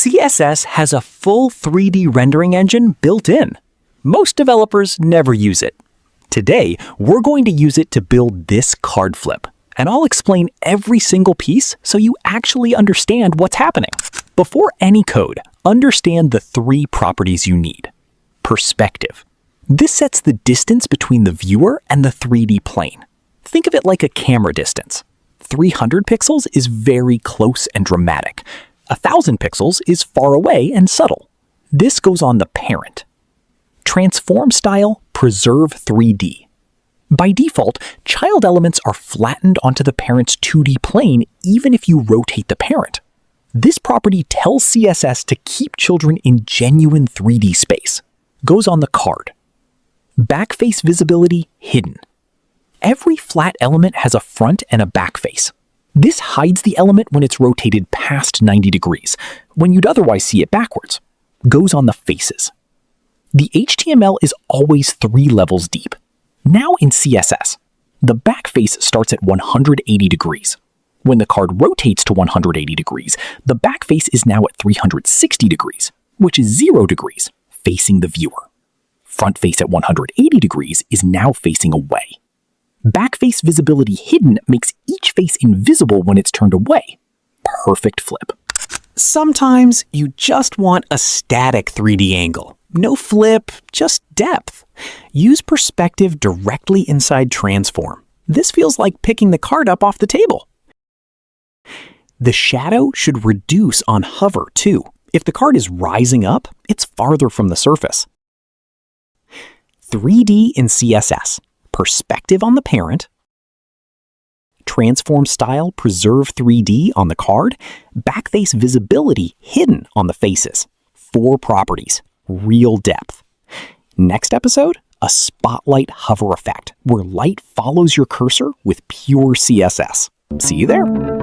CSS has a full 3D rendering engine built in. Most developers never use it. Today, we're going to use it to build this card flip, and I'll explain every single piece so you actually understand what's happening. Before any code, understand the 3 properties you need. Perspective. This sets the distance between the viewer and the 3D plane. Think of it like a camera distance. 300 pixels is very close and dramatic. 1,000 pixels is far away and subtle. This goes on the parent. Transform style, preserve 3D. By default, child elements are flattened onto the parent's 2D plane even if you rotate the parent. This property tells CSS to keep children in genuine 3D space. Goes on the card. Backface visibility hidden. Every flat element has a front and a back face. This hides the element when it's rotated past 90 degrees, when you'd otherwise see it backwards. Goes on the faces. The HTML is always 3 levels deep. Now in CSS, the back face starts at 180 degrees. When the card rotates to 180 degrees, the back face is now at 360 degrees, which is 0 degrees, facing the viewer. Front face at 180 degrees is now facing away. Backface visibility hidden makes each face invisible when it's turned away. Perfect flip. Sometimes you just want a static 3D angle. No flip, just depth. Use perspective directly inside Transform. This feels like picking the card up off the table. The shadow should reduce on hover too. If the card is rising up, it's farther from the surface. 3D in CSS. Perspective on the parent. Transform style, preserve 3D on the card. Backface visibility hidden on the faces. 4 properties. Real depth. Next episode, a spotlight hover effect, where light follows your cursor with pure CSS. See you there.